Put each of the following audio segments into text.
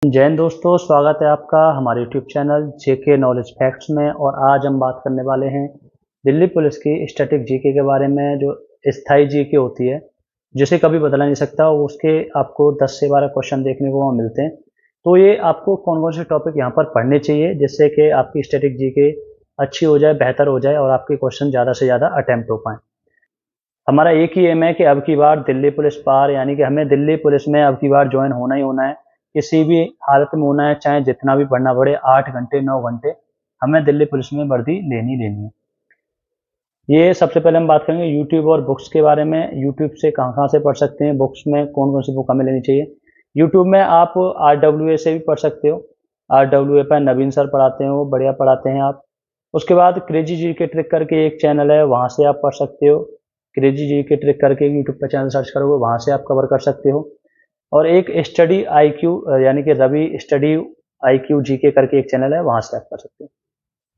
जय हिंद दोस्तों, स्वागत है आपका हमारे यूट्यूब चैनल जेके नॉलेज फैक्ट्स में। और आज हम बात करने वाले हैं दिल्ली पुलिस की स्टैटिक जीके के बारे में। जो स्थायी जीके होती है जिसे कभी बदला नहीं सकता, उसके आपको 10 से 12 क्वेश्चन देखने को वहाँ मिलते हैं। तो ये आपको कौन कौन से टॉपिक यहाँ पर पढ़ने चाहिए जिससे कि आपकी स्टैटिक जीके अच्छी हो जाए, बेहतर हो जाए और आपके क्वेश्चन ज़्यादा से ज़्यादा अटैम्प्ट हो पाएँ। हमारा एक ही एम है कि अब की बार दिल्ली पुलिस पार, यानी कि हमें दिल्ली पुलिस में अब की बार ज्वाइन होना ही होना है। किसी भी हालत में होना है, चाहे जितना भी पढ़ना पड़े, 8 घंटे 9 घंटे, हमें दिल्ली पुलिस में वर्दी लेनी है। ये सबसे पहले हम बात करेंगे यूट्यूब और बुक्स के बारे में। यूट्यूब से कहाँ से पढ़ सकते हैं, बुक्स में कौन कौन सी बुक हमें लेनी चाहिए। यूट्यूब में आप RWA से भी पढ़ सकते हो। RWA पर नवीन सर पढ़ाते हैं, वो बढ़िया पढ़ाते हैं आप। उसके बाद क्रेजी जी के ट्रिक करके एक चैनल है, वहाँ से आप पढ़ सकते हो। क्रेजी जी के ट्रिक करके यूट्यूब पर चैनल सर्च करोगे, वहाँ से आप कवर कर सकते हो। और एक स्टडी IQ यानी कि रवि स्टडी IQ जीके करके एक चैनल है, वहाँ से आप कर सकते हो।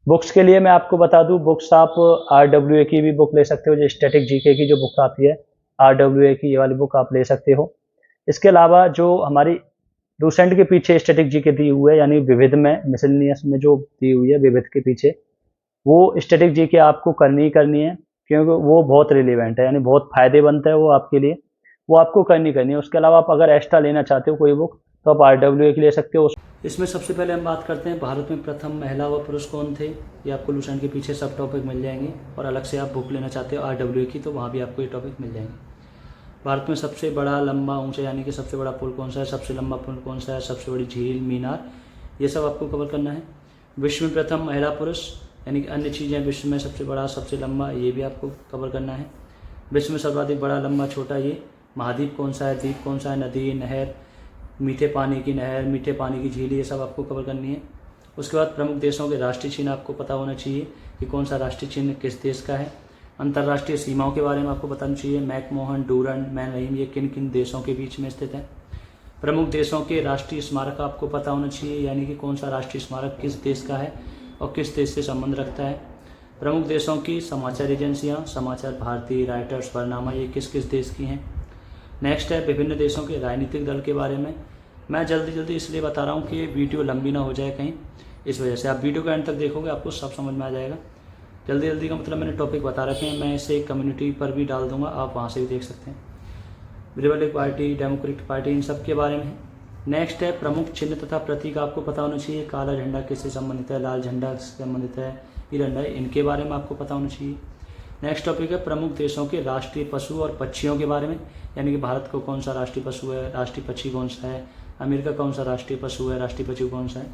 बुक्स के लिए मैं आपको बता दूं, बुक्स आप RWA की भी बुक ले सकते हो। जो स्टैटिक जीके की जो बुक आती है RWA की, ये वाली बुक आप ले सकते हो। इसके अलावा जो हमारी लूसेंट के पीछे स्टैटिक जीके दी हुई है, यानी विविध में, मिसलेनियस में जो दी हुई है विविध के पीछे, वो स्टैटिक जीके आपको करनी ही करनी है, क्योंकि वो बहुत रिलेवेंट है, यानी बहुत फायदेमंद है वो आपके लिए। वो आपको करनी है। उसके अलावा आप अगर एक्स्ट्रा लेना चाहते हो कोई बुक, तो आप RWA की ले सकते हो। इसमें सबसे पहले हम बात करते हैं भारत में प्रथम महिला व पुरुष कौन थे। ये आपको लूसेंट के पीछे सब टॉपिक मिल जाएंगे। और अलग से आप बुक लेना चाहते हो RWA की, तो वहाँ भी आपको ये टॉपिक मिल जाएंगे। भारत में सबसे बड़ा लंबा ऊंचा, यानी कि सबसे बड़ा पुल कौन सा है, सबसे लंबा पुल कौन सा है, सबसे बड़ी झील, मीनार, ये सब आपको कवर करना है। विश्व में प्रथम महिला पुरुष, यानी कि अन्य चीज़ें विश्व में सबसे बड़ा सबसे लंबा, ये भी आपको कवर करना है। विश्व में सर्वाधिक बड़ा लंबा छोटा, ये महाद्वीप कौन सा है, द्वीप कौन सा है, नदी, नहर, मीठे पानी की नहर, मीठे पानी की झील, ये सब आपको कवर करनी है। उसके बाद प्रमुख देशों के राष्ट्रीय चिन्ह आपको पता होना चाहिए कि कौन सा राष्ट्रीय चिन्ह किस देश का है। अंतर्राष्ट्रीय सीमाओं के बारे में आपको बताना चाहिए, मैकमोहन, डूरंड, मैनहीम, ये किन किन देशों के बीच में स्थित है। प्रमुख देशों के राष्ट्रीय स्मारक आपको पता होना चाहिए, यानी कि कौन सा राष्ट्रीय स्मारक किस देश का है और किस देश से संबंध रखता है। प्रमुख देशों की समाचार एजेंसियां, समाचार भारती, राइटर्स, बरनामा, ये किस किस देश की हैं। नेक्स्ट है विभिन्न देशों के राजनीतिक दल के बारे में। मैं जल्दी इसलिए बता रहा हूँ कि ये वीडियो लंबी ना हो जाए कहीं, इस वजह से आप वीडियो का एंड तक देखोगे, आपको सब समझ में आ जाएगा। जल्दी का मतलब मैंने टॉपिक बता रखे हैं, मैं इसे कम्युनिटी पर भी डाल दूंगा, आप वहाँ से भी देख सकते हैं। रिपब्लिक पार्टी, डेमोक्रेटिक पार्टी, इन सब के बारे में है। नेक्स्ट है प्रमुख चिन्ह तथा प्रतीक आपको पता होना चाहिए। काला झंडा किससे संबंधित है, लाल झंडा किससे संबंधित है, तिरंगा, इनके बारे में आपको पता होना चाहिए। नेक्स्ट टॉपिक है प्रमुख देशों के राष्ट्रीय पशु और पक्षियों के बारे में, यानी कि भारत को कौन सा राष्ट्रीय पशु है, राष्ट्रीय पक्षी कौन सा है, अमेरिका कौन सा राष्ट्रीय पशु है, राष्ट्रीय पक्षी कौन सा है।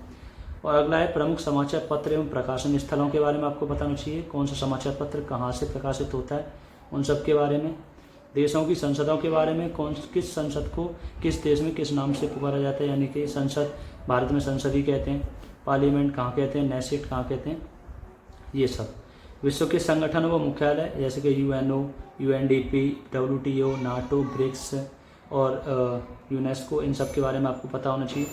और अगला है प्रमुख समाचार पत्र एवं प्रकाशन स्थलों के बारे में आपको बताना चाहिए, कौन सा समाचार पत्र कहाँ से प्रकाशित होता है, उन सब के बारे में। देशों की संसदों के बारे में, किस संसद को किस देश में किस नाम से पुकारा जाता है, यानी कि संसद, भारत में संसद ही कहते हैं, पार्लियामेंट कहाँ कहते हैं, नेसेट कहाँ कहते हैं, ये सब। विश्व के संगठनों व मुख्यालय जैसे कि UNO, UNDP, WTO, NATO, BRICS और यूनेस्को, इन सब के बारे में आपको पता होना चाहिए।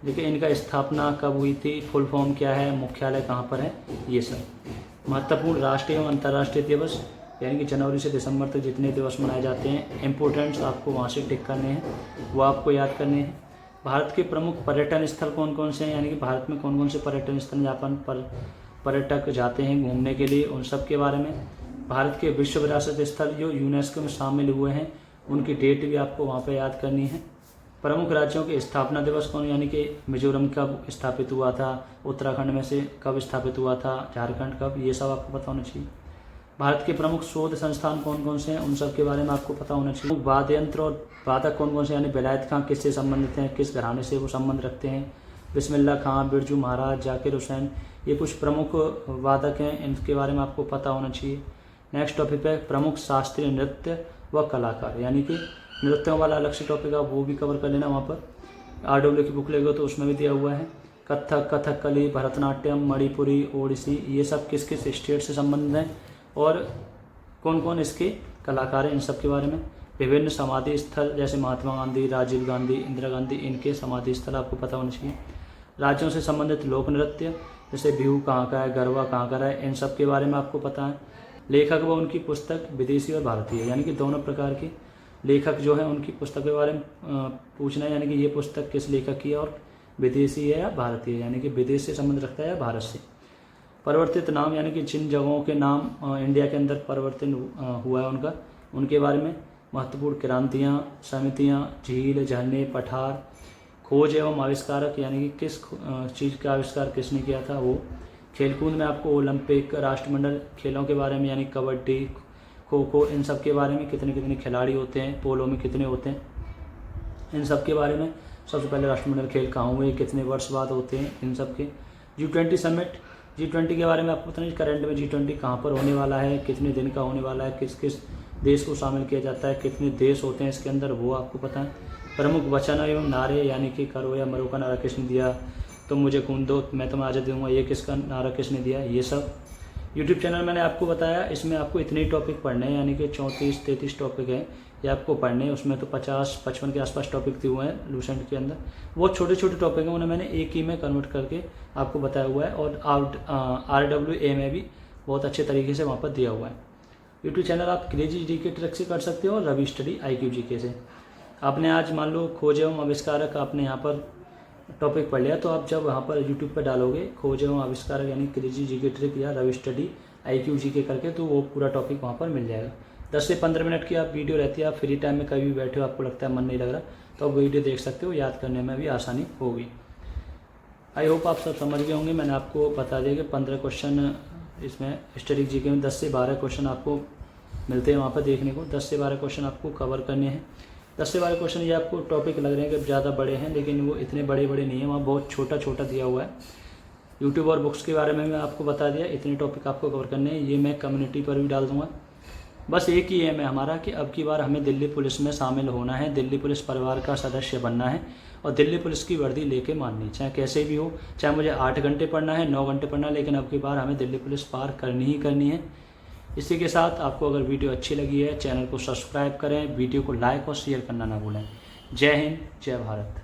देखिए इनका स्थापना कब हुई थी, फुल फॉर्म क्या है, मुख्यालय कहाँ पर है, ये सब। महत्वपूर्ण राष्ट्रीय एवं अंतर्राष्ट्रीय दिवस, यानी कि जनवरी से दिसंबर तक जितने दिवस मनाए जाते हैं, इम्पोर्टेंट्स आपको वहाँ से टिक करने हैं, वो आपको याद करने हैं। भारत के प्रमुख पर्यटन स्थल कौन कौन से हैं, यानी कि भारत में कौन कौन से पर्यटन स्थल जहाँ पर पर्यटक जाते हैं घूमने के लिए, उन सब के बारे में। भारत के विश्व विरासत स्थल जो यूनेस्को में शामिल हुए हैं, उनकी डेट भी आपको वहाँ पे याद करनी है। प्रमुख राज्यों के स्थापना दिवस कौन, यानी कि मिजोरम कब स्थापित हुआ था, उत्तराखंड में से कब स्थापित हुआ था, झारखंड कब, ये सब आपको पता होना चाहिए। भारत के प्रमुख शोध संस्थान कौन कौन से हैं, उन सब के बारे में आपको पता होना चाहिए। वाद्य यंत्र और वादक कौन कौन से, यानी बेलायत खां किससे संबंधित हैं, किस घराने से वो संबंध रखते हैं। बिस्मिल्लाह खां, बिरजू महाराज, जाकिर हुसैन, ये कुछ प्रमुख वादक हैं, इनके बारे में आपको पता होना चाहिए। नेक्स्ट टॉपिक है प्रमुख शास्त्रीय नृत्य व कलाकार, यानी कि नृत्यों वाला अलग से टॉपिक है, वो भी कवर कर लेना। वहाँ पर RWA की बुक लेगा तो उसमें भी दिया हुआ है। कथक, कथकली, भरतनाट्यम, मणिपुरी, ओडिसी, ये सब किस किस स्टेट से संबंधित हैं और कौन कौन इसके कलाकार हैं, इन सब के बारे में। विभिन्न समाधि स्थल जैसे महात्मा गांधी, राजीव गांधी, इंदिरा गांधी, इनके समाधि स्थल आपको पता होना चाहिए। राज्यों से संबंधित लोक नृत्य जैसे बिहू कहाँ का है, गरबा कहाँ का है, इन सब के बारे में आपको पता है। लेखक व उनकी पुस्तक, विदेशी और भारतीय, यानी कि दोनों प्रकार के लेखक जो हैं उनकी पुस्तक के बारे में पूछना है, यानी कि ये पुस्तक किस लेखक की है और विदेशी है या भारतीय, यानी कि विदेश से संबंध रखता है या भारत से। परिवर्तित नाम यानी कि जिन जगहों के नाम इंडिया के अंदर परिवर्तन हुआ है उनका, उनके बारे में। महत्वपूर्ण क्रांतियाँ, समितियाँ, झील, झरने, पठार। खोज एवं आविष्कारक यानी कि किस चीज़ का आविष्कार किसने किया था वो। खेलकूद में आपको ओलंपिक, राष्ट्रमंडल खेलों के बारे में यानी कबड्डी, खो खो, इन सब के बारे में कितने कितने खिलाड़ी होते हैं, पोलो में कितने होते हैं, इन सब के बारे में। सबसे पहले राष्ट्रमंडल खेल कहाँ हुए, कितने वर्ष बाद होते हैं, इन सब के। G20 समिट, G20 के बारे में आपको पता नहीं करंट में G20 कहाँ पर होने वाला है, कितने दिन का होने वाला है, किस किस देश को शामिल किया जाता है, कितने देश होते हैं इसके अंदर, वो आपको पता है। प्रमुख वचन एवं नारे यानी कि करो या मरो का नारा किसने दिया, तुम मुझे खून दो मैं तुम्हें आज़ादी दूंगा, ये किसका नारा किसने दिया, ये सब। यूट्यूब चैनल मैंने आपको बताया, इसमें आपको इतने ही टॉपिक पढ़ने हैं, यानी कि 34-33 टॉपिक हैं ये आपको पढ़ने हैं। उसमें तो 50-55 के आसपास टॉपिक दिए हुए हैं लूसेंट के अंदर। बहुत छोटे छोटे टॉपिक हैं, उन्हें मैंने एक ही में कन्वर्ट करके आपको बताया हुआ है। और RWA में भी बहुत अच्छे तरीके से वहाँ पर दिया हुआ है। यूट्यूब चैनल आप क्रेजी जीके ट्रिक से कर सकते हो और रवि स्टडी IQ GK से। आपने आज मान लो खोज एवं आविष्कारक आपने यहाँ पर टॉपिक पढ़ लिया, तो आप जब वहाँ पर यूट्यूब पर डालोगे खोज एवं आविष्कारक यानी क्रेजी जीके ट्रिक या रवि स्टडी IQ GK करके, तो वो पूरा टॉपिक वहाँ पर मिल जाएगा। 10 से 15 मिनट की आप वीडियो रहती है। आप फ्री टाइम में कभी भी बैठे हो, आपको लगता है मन नहीं लग रहा, तो आप वीडियो देख सकते हो, याद करने में भी आसानी होगी। आई होप आप सब समझ गए होंगे। मैंने आपको बता दिया कि 15 क्वेश्चन इसमें स्टडी जीके में 10 से 12 क्वेश्चन आपको मिलते हैं वहाँ पर देखने को। 10 से 12 क्वेश्चन आपको कवर करने हैं। 10 से 12 क्वेश्चन ये आपको टॉपिक लग रहे हैं कि ज़्यादा बड़े हैं, लेकिन वो इतने बड़े बड़े नहीं हैं, वहाँ बहुत छोटा छोटा दिया हुआ है। यूट्यूब और बुक्स के बारे में मैं आपको बता दिया, इतने टॉपिक आपको कवर करने हैं। ये मैं कम्युनिटी पर भी डाल दूँगा। बस एक ही एम है हमारा कि अब की बार हमें दिल्ली पुलिस में शामिल होना है, दिल्ली पुलिस परिवार का सदस्य बनना है और दिल्ली पुलिस की वर्दी लेके माननी, चाहे कैसे भी हो, चाहे मुझे 8 घंटे पढ़ना है, 9 घंटे पढ़ना है, लेकिन अब की बार हमें दिल्ली पुलिस पार करनी ही करनी है। इसी के साथ आपको अगर वीडियो अच्छी लगी है, चैनल को सब्सक्राइब करें, वीडियो को लाइक और शेयर करना ना भूलें। जय हिंद, जय भारत।